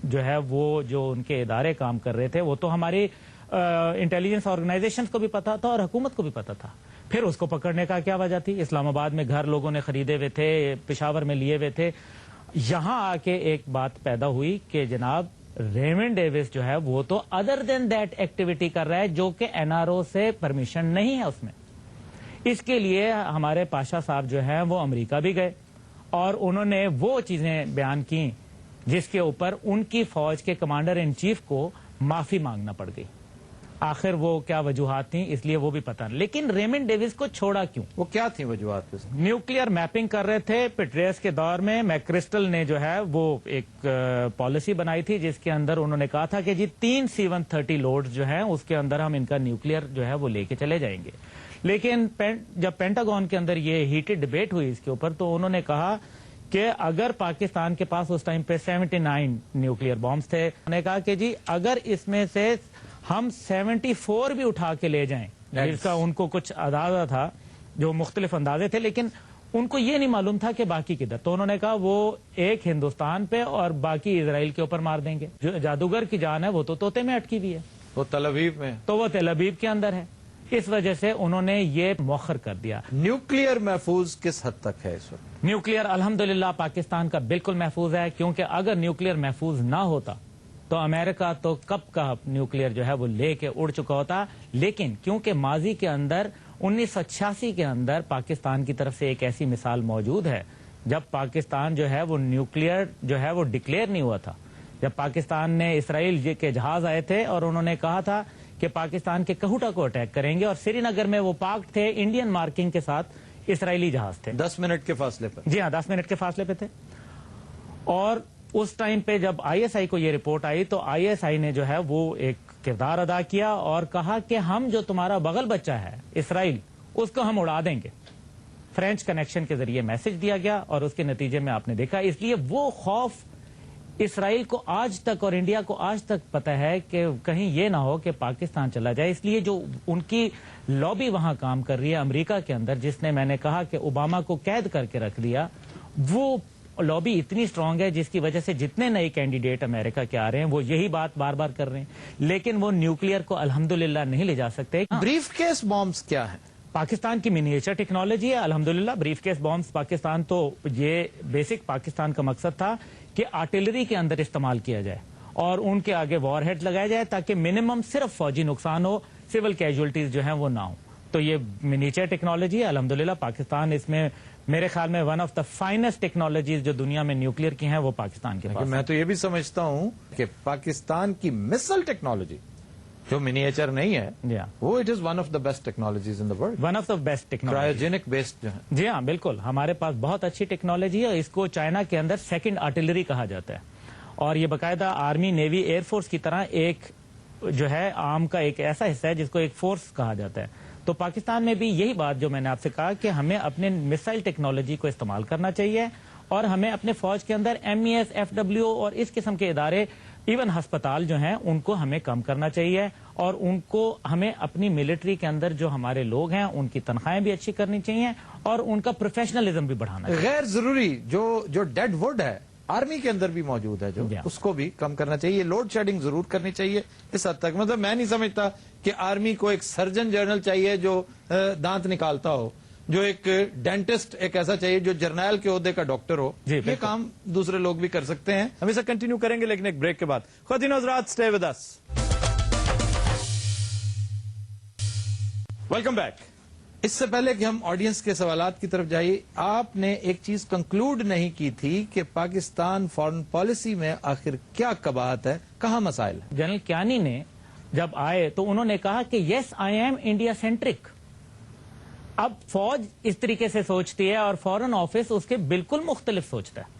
جو ہے وہ جو ان کے ادارے کام کر رہے تھے وہ تو ہماری انٹیلیجنس آرگنائزیشنز کو بھی پتا تھا اور حکومت کو بھی پتا تھا. پھر اس کو پکڑنے کا کیا وجہ تھی؟ اسلام آباد میں گھر لوگوں نے خریدے ہوئے تھے, پشاور میں لیے ہوئے تھے. یہاں آ کے ایک بات پیدا ہوئی کہ جناب ریمنڈ ڈیوس جو ہے وہ تو ادر دین دیٹ ایکٹیویٹی کر رہا ہے جو کہ NRO سے پرمیشن نہیں ہے اس میں. اس کے لیے ہمارے پاشا صاحب جو ہیں وہ امریکہ بھی گئے اور انہوں نے وہ چیزیں بیان کی جس کے اوپر ان کی فوج کے کمانڈر ان چیف کو معافی مانگنا پڑ گئی. آخر وہ کیا وجوہات تھیں اس لیے وہ بھی پتہ نہیں. لیکن ریمنڈ ڈیوس کو چھوڑا کیوں؟ وہ کیا تھیں وجوہات؟ نیوکلیئر میپنگ کر رہے تھے پیٹریس کے دور میں. میکرسٹل نے جو ہے وہ ایک پالیسی بنائی تھی جس کے اندر انہوں نے کہا تھا کہ جی 3 C-130 لوڈز جو ہیں اس کے اندر ہم ان کا نیوکلیئر جو ہے وہ لے کے چلے جائیں گے. لیکن جب پینٹاگون کے اندر یہ ہیٹڈ ڈبیٹ ہوئی اس کے اوپر تو انہوں نے کہا کہ اگر پاکستان کے پاس اس ٹائم پہ 79 نیوکلیئر بامز تھے, انہوں نے کہا کہ جی اگر اس میں سے ہم 74 بھی اٹھا کے لے جائیں, جس کا ان کو کچھ اندازہ تھا, جو مختلف اندازے تھے, لیکن ان کو یہ نہیں معلوم تھا کہ باقی کدھر. تو انہوں نے کہا وہ ایک ہندوستان پہ اور باقی اسرائیل کے اوپر مار دیں گے. جو جادوگر کی جان ہے وہ تو طوطے میں اٹکی ہوئی ہے, وہ تل ابیب میں, تو وہ تل ابیب کے اندر ہے. اس وجہ سے انہوں نے یہ مؤخر کر دیا. نیوکلیئر محفوظ کس حد تک ہے اس وقت؟ نیوکلیئر الحمدللہ پاکستان کا بالکل محفوظ ہے, کیونکہ اگر نیوکلیئر محفوظ نہ ہوتا تو امریکہ تو کب کا نیوکلیئر جو ہے وہ لے کے اڑ چکا ہوتا. لیکن کیونکہ ماضی کے اندر 1986 کے اندر پاکستان کی طرف سے ایک ایسی مثال موجود ہے جب پاکستان جو ہے وہ نیوکلیئر جو ہے وہ ڈکلیئر نہیں ہوا تھا. جب پاکستان نے اسرائیل کے جہاز آئے تھے اور انہوں نے کہا تھا کہ پاکستان کے کہوٹا کو اٹیک کریں گے, اور سری نگر میں وہ پارکڈ تھے انڈین مارکنگ کے ساتھ اسرائیلی جہاز تھے 10 منٹ کے فاصلے پر. جی ہاں 10 منٹ کے فاصلے پہ تھے. اور اس ٹائم پہ جب ISI کو یہ رپورٹ آئی تو ISI نے جو ہے وہ ایک کردار ادا کیا اور کہا کہ ہم جو تمہارا بغل بچہ ہے اسرائیل اس کو ہم اڑا دیں گے. فرینچ کنیکشن کے ذریعے میسج دیا گیا اور اس کے نتیجے میں آپ نے دیکھا. اس لیے وہ خوف اسرائیل کو آج تک اور انڈیا کو آج تک پتہ ہے کہ کہیں یہ نہ ہو کہ پاکستان چلا جائے. اس لیے جو ان کی لابی وہاں کام کر رہی ہے امریکہ کے اندر, جس نے میں نے کہا کہ اوباما کو قید کر کے رکھ دیا, وہ لابی اتنی سٹرونگ ہے جس کی وجہ سے جتنے نئے کینڈیڈیٹ امریکہ کے آ رہے ہیں وہ یہی بات بار بار کر رہے ہیں, لیکن وہ نیوکلیئر کو الحمدللہ نہیں لے جا سکتے. بریف کیس بامز کیا ہیں؟ پاکستان کی منیچر ٹیکنالوجی ہے الحمدللہ. بریف کیس بامز پاکستان تو یہ بیسک پاکستان کا مقصد تھا کہ آرٹلری کے اندر استعمال کیا جائے اور ان کے آگے وار ہیڈ لگایا جائے تاکہ منیمم صرف فوجی نقصان ہو, سول کیجولٹیز جو ہیں وہ نہ ہوں. تو یہ منیچر ٹیکنالوجی ہے الحمدللہ. پاکستان اس میں میرے خیال میں one of the finest technologies جو دنیا میں نیوکلیئر کی ہیں وہ پاکستان کے پاس. میں تو یہ بھی سمجھتا ہوں کہ پاکستان کی مسل ٹیکنالوجی جو منیچر نہیں ہے وہ it is one of the best technologies in the world. One of the best technology, cryogenic based جو ہے. جی ہاں بالکل, ہمارے پاس بہت اچھی ٹیکنالوجی ہے. اس کو چائنا کے اندر سیکنڈ آرٹلری کہا جاتا ہے, اور یہ باقاعدہ آرمی نیوی ایئر فورس کی طرح ایک جو ہے آرم کا ایک ایسا حصہ ہے جس کو ایک فورس کہا جاتا ہے. تو پاکستان میں بھی یہی بات جو میں نے آپ سے کہا کہ ہمیں اپنے میسائل ٹیکنالوجی کو استعمال کرنا چاہیے, اور ہمیں اپنے فوج کے اندر MES FWO اور اس قسم کے ادارے ایون ہسپتال جو ہیں ان کو ہمیں کم کرنا چاہیے اور ان کو ہمیں اپنی ملٹری کے اندر جو ہمارے لوگ ہیں ان کی تنخواہیں بھی اچھی کرنی چاہیے اور ان کا پروفیشنلزم بھی بڑھانا چاہیے. غیر ضروری جو ڈیڈ ووڈ ہے آرمی کے اندر بھی موجود ہے جو اس کو بھی کم کرنا چاہیے. لوڈ شیڈنگ ضرور کرنی چاہیے اس حد تک. مطلب میں نہیں سمجھتا کہ آرمی کو ایک سرجن جنرل چاہیے جو دانت نکالتا ہو, جو ایک ڈینٹسٹ ایک ایسا چاہیے جو جرنیل کے عہدے کا ڈاکٹر ہو. یہ کام دوسرے لوگ بھی کر سکتے ہیں. ہم اسے کنٹینیو کریں گے لیکن ایک بریک کے بعد. خواتین و حضرات, stay with us. Welcome back. اس سے پہلے کہ ہم آڈینس کے سوالات کی طرف جائیے, آپ نے ایک چیز کنکلوڈ نہیں کی تھی کہ پاکستان فارن پالیسی میں آخر کیا قباحت ہے, کہاں مسائل ہے. جنرل کیانی نے جب آئے تو انہوں نے کہا کہ یس آئی ایم انڈیا سینٹرک. اب فوج اس طریقے سے سوچتی ہے اور فورن آفس اس کے بالکل مختلف سوچتا ہے.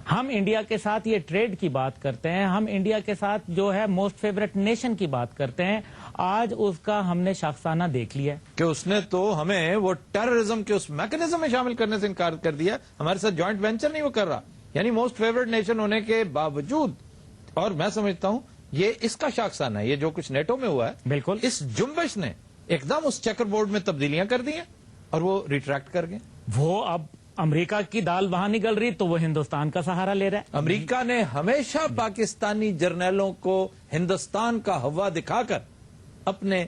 ہم انڈیا کے ساتھ یہ ٹریڈ کی بات کرتے ہیں, ہم انڈیا کے ساتھ جو ہے موسٹ فیوریٹ نیشن کی بات کرتے ہیں. آج اس کا ہم نے شاخسانہ دیکھ لیا کہ اس نے تو ہمیں وہ ٹیررزم کے اس میکنزم میں شامل کرنے سے انکار کر دیا. ہمارے ساتھ جوائنٹ وینچر نہیں وہ کر رہا, یعنی موسٹ فیوریٹ نیشن ہونے کے باوجود. اور میں سمجھتا ہوں یہ اس کا شاخسانہ ہے, یہ جو کچھ نیٹو میں ہوا ہے. بالکل اس جنبش نے ایک دم اس چیکر بورڈ میں تبدیلیاں کر دی ہیں اور وہ ریٹریکٹ کر گئے. وہ اب امریکہ کی دال وہاں نکل رہی تو وہ ہندوستان کا سہارا لے رہا ہے. امریکہ نے ہمیشہ پاکستانی جرنیلوں کو ہندوستان کا ہوا دکھا کر اپنے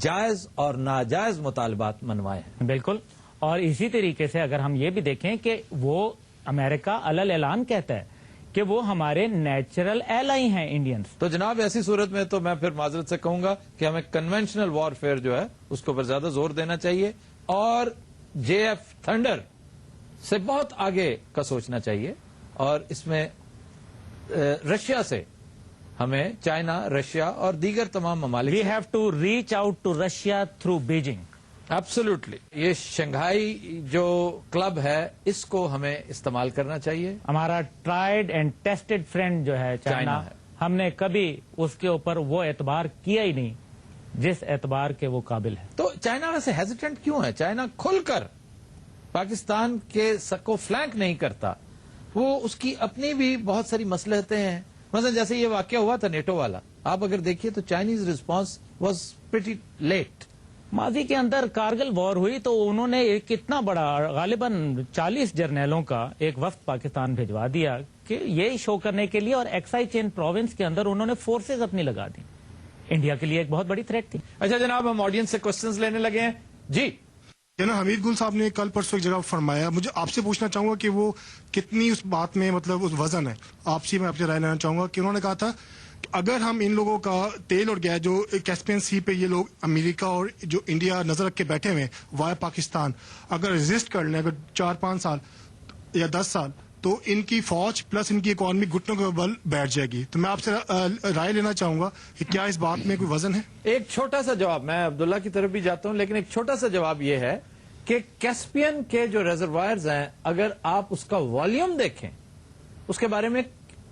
جائز اور ناجائز مطالبات منوائے ہیں. بالکل. اور اسی طریقے سے اگر ہم یہ بھی دیکھیں کہ وہ امریکہ علل اعلان کہتا ہے کہ وہ ہمارے نیچرل ایلائی ہیں انڈینز. تو جناب ایسی صورت میں تو میں پھر معذرت سے کہوں گا کہ ہمیں کنونشنل وار فیئر جو ہے اس کے اوپر زیادہ زور دینا چاہیے اور جے ایف تھنڈر سے بہت آگے کا سوچنا چاہیے. اور اس میں رشیا سے ہمیں چائنا, رشیا اور دیگر تمام ممالک we have to reach out to Russia through Beijing. Absolutely. یہ شنگھائی جو کلب ہے اس کو ہمیں استعمال کرنا چاہیے. ہمارا ٹرائیڈ اینڈ ٹیسٹڈ فرینڈ جو ہے چائنا ہے, ہم نے کبھی اس کے اوپر وہ اعتبار کیا ہی نہیں جس اعتبار کے وہ قابل ہے. تو چائنا ویسے ہیزیٹنٹ کیوں ہے؟ چائنا کھل کر پاکستان کے سکو فلینک نہیں کرتا. وہ اس کی اپنی بھی بہت ساری مصلحتیں ہیں. مثلا جیسے یہ واقعہ ہوا تھا نیٹو والا, آپ اگر دیکھیے تو Chinese response was pretty late. ماضی کے اندر کارگل وار ہوئی تو انہوں نے ایک اتنا بڑا غالباً 40 جرنیلوں کا ایک وفد پاکستان بھجوا دیا کہ یہ شو کرنے کے لیے, اور ایکسائی چین پروونس کے اندر انہوں نے فورسز اپنی لگا دی. انڈیا کے لیے ایک بہت بڑی تھریٹ تھی. اچھا جناب, ہم آڈینس سے کوسچنز لینے لگے ہیں. جی جناب حمید گل صاحب نے کل پرسوں ایک جگہ فرمایا, مجھے آپ سے پوچھنا چاہوں گا کہ وہ کتنی اس بات میں مطلب اس وزن ہے. آپ سے میں آپ سے رائے لینا چاہوں گا کہ انہوں نے کہا تھا کہ اگر ہم ان لوگوں کا تیل اور گیس جو کیسپین سی پہ یہ لوگ امریکہ اور جو انڈیا نظر رکھ کے بیٹھے ہوئے وائے پاکستان اگر ریزسٹ کر لیں, اگر 4-5 سال یا 10 سال, تو ان کی فوج پلس ان کی اکانومی گھٹنوں کے بل بیٹھ جائے گی. تو میں آپ سے رائے لینا چاہوں گا کہ کیا اس بات میں کوئی وزن ہے؟ ایک چھوٹا سا جواب, میں عبداللہ کی طرف بھی جاتا ہوں, لیکن ایک چھوٹا سا جواب یہ ہے کہ کیسپین کے جو ریزروائرز ہیں اگر آپ اس کا والیوم دیکھیں, اس کے بارے میں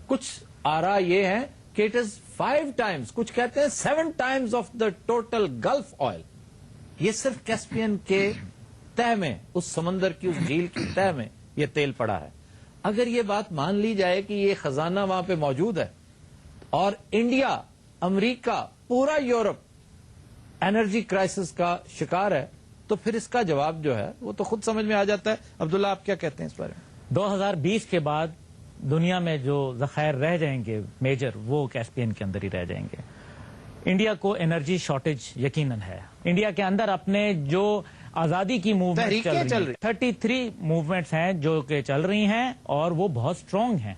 کچھ آرا یہ ہے کہ اٹ از 5 times, کچھ کہتے ہیں 7 times of the total golf oil. یہ صرف کیسپین کے تہ میں, اس سمندر کی, اس جھیل کی تہ میں یہ تیل پڑا ہے. اگر یہ بات مان لی جائے کہ یہ خزانہ وہاں پہ موجود ہے اور انڈیا, امریکہ, پورا یورپ انرجی کرائسس کا شکار ہے, تو پھر اس کا جواب جو ہے وہ تو خود سمجھ میں آ جاتا ہے. عبداللہ آپ کیا کہتے ہیں اس بارے میں؟ 2020 کے بعد دنیا میں جو ذخائر رہ جائیں گے میجر, وہ کیسپین کے اندر ہی رہ جائیں گے. انڈیا کو انرجی شارٹیج یقیناً ہے. انڈیا کے اندر اپنے جو آزادی کی موومنٹ چل رہی 33 موومنٹس ہیں جو کہ چل رہی ہیں اور وہ بہت سٹرونگ ہیں.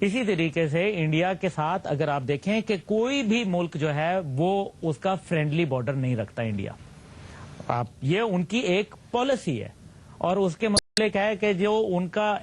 اسی طریقے سے انڈیا کے ساتھ اگر آپ دیکھیں کہ کوئی بھی ملک جو ہے وہ اس کا فرینڈلی بارڈر نہیں رکھتا انڈیا. آپ یہ ان کی ایک پالیسی ہے اور اس کے متعلق ہے کہ جو ان کا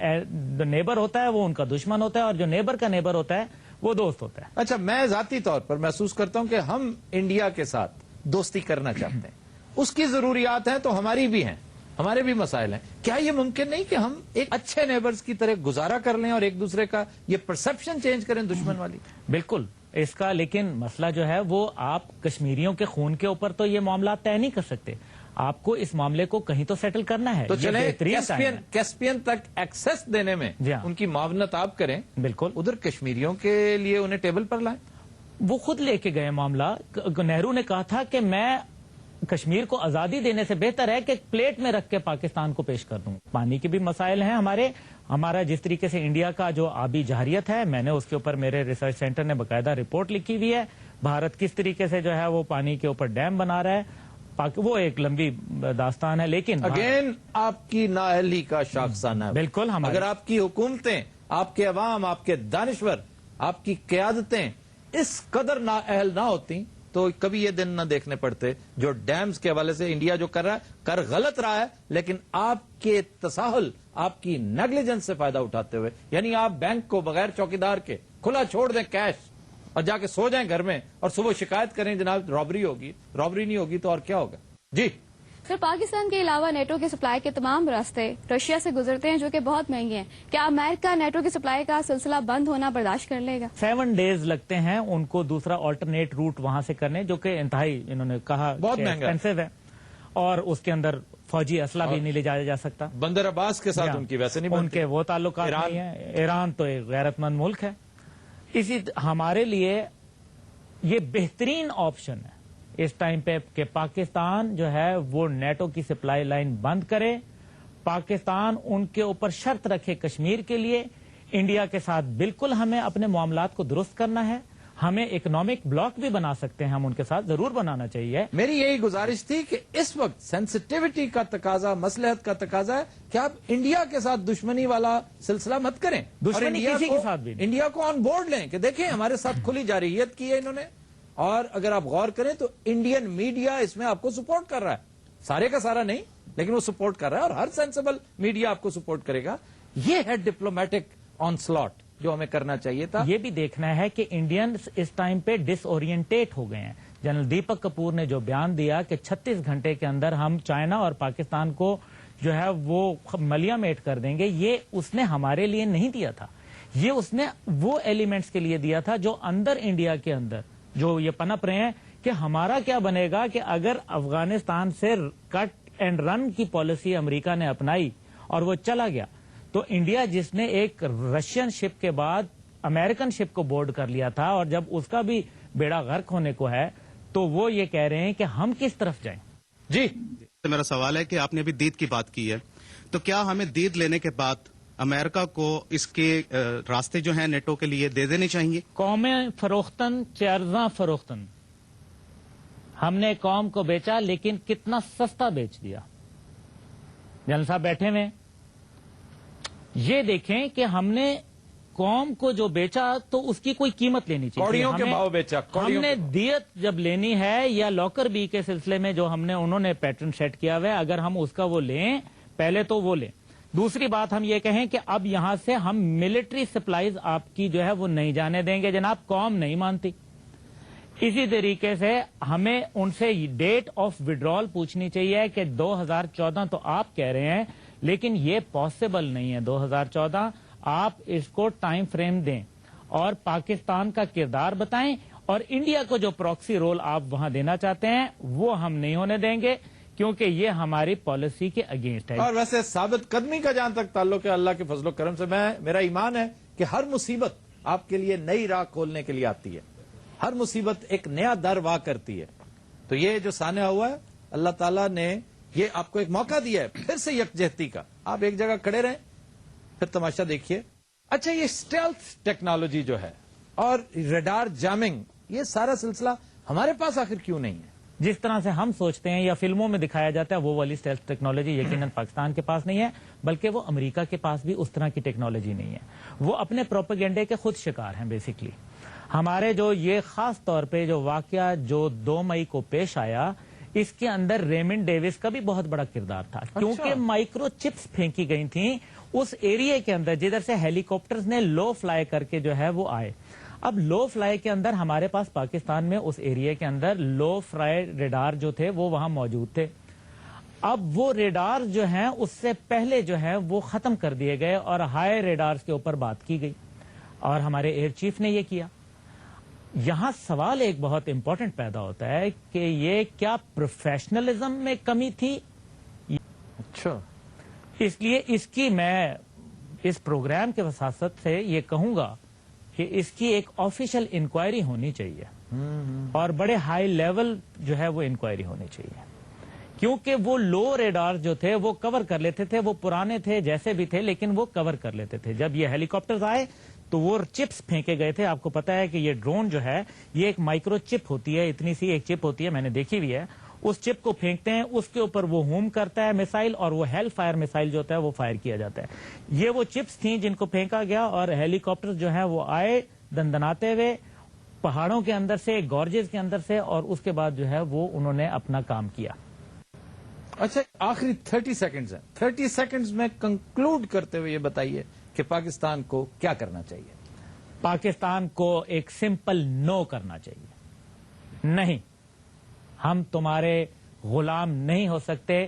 نیبر ہوتا ہے وہ ان کا دشمن ہوتا ہے اور جو نیبر کا نیبر ہوتا ہے وہ دوست ہوتا ہے. اچھا, میں ذاتی طور پر محسوس کرتا ہوں کہ ہم انڈیا کے ساتھ دوستی کرنا چاہتے ہیں. اس کی ضروریات ہیں تو ہماری بھی ہیں, ہمارے بھی مسائل ہیں. کیا یہ ممکن نہیں کہ ہم ایک اچھے نیبرز کی طرح گزارا کر لیں اور ایک دوسرے کا یہ پرسپشن چینج کریں دشمن والی؟ بالکل اس کا, لیکن مسئلہ جو ہے وہ آپ کشمیریوں کے خون کے اوپر تو یہ معاملات طے نہیں کر سکتے. آپ کو اس معاملے کو کہیں تو سیٹل کرنا ہے. تو یہ چلیں بہترین ٹائم ہے. کیسپین تک ایکسس دینے میں جی ہاں. ان کی معاونت آپ کریں, بالکل. ادھر کشمیریوں کے لیے انہیں ٹیبل پر لائیں. وہ خود لے کے گئے معاملہ. نہرو نے کہا تھا کہ میں کشمیر کو آزادی دینے سے بہتر ہے کہ پلیٹ میں رکھ کے پاکستان کو پیش کر دوں. پانی کے بھی مسائل ہیں ہمارا جس طریقے سے انڈیا کا جو آبی جارحیت ہے, میں نے اس کے اوپر میرے ریسرچ سینٹر نے باقاعدہ رپورٹ لکھی ہوئی ہے. بھارت کس طریقے سے جو ہے وہ پانی کے اوپر ڈیم بنا رہا ہے, وہ ایک لمبی داستان ہے. لیکن اگین آپ کی نااہلی کا شاخسانہ ہے. بالکل. اگر آپ کی حکومتیں, آپ کے عوام, آپ کے دانشور, آپ کی قیادتیں اس قدر نااہل نہ ہوتی تو کبھی یہ دن نہ دیکھنے پڑتے جو ڈیمز کے حوالے سے انڈیا جو کر رہا ہے, کر غلط رہا ہے, لیکن آپ کے تساہل, آپ کی نیگلیجنس سے فائدہ اٹھاتے ہوئے, یعنی آپ بینک کو بغیر چوکیدار کے کھلا چھوڑ دیں کیش اور جا کے سو جائیں گھر میں اور صبح شکایت کریں جناب رابری ہوگی. رابری نہیں ہوگی تو اور کیا ہوگا. جی سر, پاکستان کے علاوہ نیٹو کی سپلائی کے تمام راستے رشیا سے گزرتے ہیں جو کہ بہت مہنگے ہیں. کیا امریکہ نیٹو کی سپلائی کا سلسلہ بند ہونا برداشت کر لے گا؟ 7 days لگتے ہیں ان کو دوسرا آلٹرنیٹ روٹ وہاں سے کرنے, جو کہ انتہائی انہوں نے کہا بہت مہنگا ایکسپینسو ہے, اور اس کے اندر فوجی اسلحہ بھی نہیں لے جایا جا سکتا. بندر عباس کے ساتھ ان کی ویسے نہیں ان بنتی. کے وہ تعلقات نہیں ہیں. ایران تو ایک غیرت مند ملک ہے. ہمارے لیے یہ بہترین آپشن ہے اس ٹائم پہ کہ پاکستان جو ہے وہ نیٹو کی سپلائی لائن بند کرے. پاکستان ان کے اوپر شرط رکھے کشمیر کے لیے. انڈیا کے ساتھ بالکل ہمیں اپنے معاملات کو درست کرنا ہے. ہمیں اکنامک بلاک بھی بنا سکتے ہیں, ہم ان کے ساتھ ضرور بنانا چاہیے. میری یہی گزارش تھی کہ اس وقت سینسٹیوٹی کا تقاضا, مصلحت کا تقاضا ہے کہ آپ انڈیا کے ساتھ دشمنی والا سلسلہ مت کریں. دشمنی کسی کے ساتھ بھی نہیں. انڈیا کو آن بورڈ لیں کہ دیکھیں ہمارے ساتھ کھلی جارحیت کی ہے انہوں نے, اور اگر آپ غور کریں تو انڈین میڈیا اس میں آپ کو سپورٹ کر رہا ہے. سارے کا سارا نہیں, لیکن وہ سپورٹ کر رہا ہے, اور ہر سینسیبل میڈیا آپ کو سپورٹ کرے گا. یہ ہے ڈپلومیٹک آن سلاٹ جو ہمیں کرنا چاہیے تھا. یہ بھی دیکھنا ہے کہ انڈینز اس ٹائم پہ ڈس اورینٹیٹ ہو گئے ہیں. جنرل دیپک کپور نے جو بیان دیا کہ 36 گھنٹے کے اندر ہم چائنا اور پاکستان کو جو ہے وہ ملیا میٹ کر دیں گے, یہ اس نے ہمارے لیے نہیں دیا تھا. یہ اس نے وہ ایلیمنٹس کے لیے دیا تھا جو اندر انڈیا کے اندر جو یہ پنپ رہے ہیں کہ ہمارا کیا بنے گا کہ اگر افغانستان سے کٹ اینڈ رن کی پالیسی امریکہ نے اپنائی اور وہ چلا گیا, تو انڈیا جس نے ایک رشین شپ کے بعد امریکن شپ کو بورڈ کر لیا تھا, اور جب اس کا بھی بیڑا غرق ہونے کو ہے, تو وہ یہ کہہ رہے ہیں کہ ہم کس طرف جائیں. جی میرا سوال ہے کہ آپ نے ابھی دید کی بات کی ہے, تو کیا ہمیں دید لینے کے بعد امریکہ کو اس کے راستے جو ہیں نیٹو کے لیے دے دینے چاہیے؟ قومیں فروختن چارزاں فروختن, ہم نے قوم کو بیچا لیکن کتنا سستا بیچ دیا. جنرل صاحب بیٹھے ہوئے, یہ دیکھیں کہ ہم نے قوم کو جو بیچا تو اس کی کوئی قیمت لینی چاہیے. کوڑیوں کے بھاؤ بیچا. ہم نے دیت جب لینی ہے یا لاکر بی کے سلسلے میں جو ہم نے انہوں نے پیٹرن سیٹ کیا ہوا ہے, اگر ہم اس کا وہ لیں پہلے تو وہ لیں. دوسری بات ہم یہ کہیں کہ اب یہاں سے ہم ملٹری سپلائیز آپ کی جو ہے وہ نہیں جانے دیں گے. جناب قوم نہیں مانتی. اسی طریقے سے ہمیں ان سے ڈیٹ آف وڈرال پوچھنی چاہیے کہ 2014 تو آپ کہہ رہے ہیں, لیکن یہ پاسبل نہیں ہے. 2014 آپ اس کو ٹائم فریم دیں اور پاکستان کا کردار بتائیں, اور انڈیا کو جو پراکسی رول آپ وہاں دینا چاہتے ہیں وہ ہم نہیں ہونے دیں گے, کیونکہ یہ ہماری پالیسی کے اگینسٹ ہے. اور ویسے ثابت قدمی کا جہاں تک تعلق ہے, اللہ کے فضل و کرم سے میرا ایمان ہے کہ ہر مصیبت آپ کے لیے نئی راہ کھولنے کے لیے آتی ہے. ہر مصیبت ایک نیا در واہ کرتی ہے. تو یہ جو سانحہ ہوا ہے, اللہ تعالیٰ نے یہ آپ کو ایک موقع دیا ہے پھر سے یکجہتی کا. آپ ایک جگہ کھڑے رہیں, پھر تماشا دیکھیے. اچھا, یہ اسٹیلتھ ٹیکنالوجی جو ہے اور ریڈار جیمنگ, یہ سارا سلسلہ ہمارے پاس آخر کیوں نہیں ہے؟ جس طرح سے ہم سوچتے ہیں یا فلموں میں دکھایا جاتا ہے وہ والی اسٹیلتھ ٹیکنالوجی یقیناً پاکستان کے پاس نہیں ہے, بلکہ وہ امریکہ کے پاس بھی اس طرح کی ٹیکنالوجی نہیں ہے. وہ اپنے پروپیگنڈے کے خود شکار ہیں. بیسکلی ہمارے جو یہ خاص طور پہ جو واقعہ جو 2 مئی کو پیش آیا, اس کے اندر ریمنڈ ڈیوس کا بھی بہت بڑا کردار تھا. کیونکہ مائکرو چپس پھینکی گئی تھیں اس ایریا کے اندر جدھر سے ہیلی کاپٹرز نے لو فلائی کر کے جو ہے وہ آئے. اب لو فلائی کے اندر ہمارے پاس پاکستان میں اس ایریا کے اندر لو فلائی ریڈار جو تھے وہ وہاں موجود تھے. اب وہ ریڈار جو ہیں اس سے پہلے جو ہے وہ ختم کر دیے گئے اور ہائی ریڈارز کے اوپر بات کی گئی, اور ہمارے ایئر چیف نے یہ کیا. یہاں سوال ایک بہت امپورٹنٹ پیدا ہوتا ہے کہ یہ کیا پروفیشنلزم میں کمی تھی؟ اچھا، اس لیے اس کی میں اس پروگرام کے وساطت سے یہ کہوں گا کہ اس کی ایک آفیشیل انکوائری ہونی چاہیے اور بڑے ہائی لیول جو ہے وہ انکوائری ہونی چاہیے، کیونکہ وہ لو ریڈار جو تھے وہ کور کر لیتے تھے، وہ پرانے تھے جیسے بھی تھے لیکن وہ کور کر لیتے تھے. جب یہ ہیلی کاپٹرز آئے تو وہ چپس پھینکے گئے تھے. آپ کو پتا ہے کہ یہ ڈرون جو ہے یہ ایک مائکرو چپ ہوتی ہے، اتنی سی ایک چپ ہوتی ہے، میں نے دیکھی بھی ہے. اس چپ کو پھینکتے ہیں، اس کے اوپر وہ ہوم کرتا ہے میسائل، اور وہ ہیل فائر میسائل جو ہوتا ہے وہ فائر کیا جاتا ہے. یہ وہ چپس تھیں جن کو پھینکا گیا اور ہیلی کاپٹر جو ہیں وہ آئے دندناتے ہوئے پہاڑوں کے اندر سے، گارجز کے اندر سے، اور اس کے بعد جو ہے وہ انہوں نے اپنا کام کیا. اچھا، آخری 30 سیکنڈز ہیں. 30 سیکنڈز میں کنکلوڈ کرتے ہوئے یہ بتائیے کہ پاکستان کو کیا کرنا چاہیے؟ پاکستان کو ایک سمپل نو کرنا چاہیے. نہیں، ہم تمہارے غلام نہیں ہو سکتے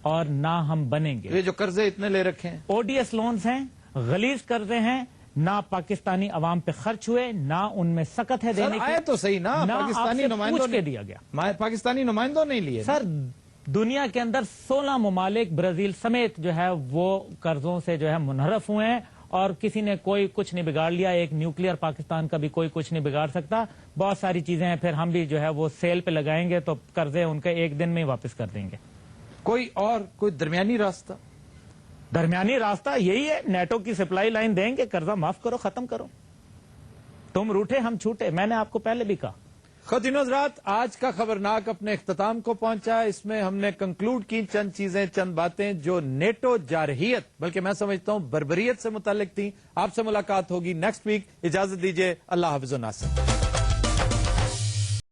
اور نہ ہم بنیں گے. یہ جو قرضے اتنے لے رکھے ہیں، او ڈی ایس لونز ہیں، غلیظ قرضے ہیں، نہ پاکستانی عوام پہ خرچ ہوئے، نہ ان میں سکت ہے دینے آئے تو صحیح نا، نہ پاکستانی نمائندوں پوچھ کے نے دیا گیا. پاکستانی نمائندوں نہیں لیے سر دنیا کے اندر 16 ممالک برازیل سمیت جو ہے وہ قرضوں سے جو ہے منحرف ہوئے ہیں اور کسی نے کوئی کچھ نہیں بگاڑ لیا. ایک نیوکلیئر پاکستان کا بھی کوئی کچھ نہیں بگاڑ سکتا. بہت ساری چیزیں ہیں، پھر ہم بھی جو ہے وہ سیل پہ لگائیں گے تو قرضے ان کے ایک دن میں ہی واپس کر دیں گے. کوئی درمیانی راستہ؟ درمیانی راستہ یہی ہے، نیٹو کی سپلائی لائن دیں گے، قرضہ معاف کرو، ختم کرو. تم روٹھے ہم چھوٹے، میں نے آپ کو پہلے بھی کہا. خواتین و حضرات، آج کا خبرناک اپنے اختتام کو پہنچا. اس میں ہم نے کنکلوڈ کی چند چیزیں، چند باتیں جو نیٹو جارحیت بلکہ میں سمجھتا ہوں بربریت سے متعلق تھیں. آپ سے ملاقات ہوگی نیکسٹ ویک. اجازت دیجیے، اللہ حافظ و ناصر.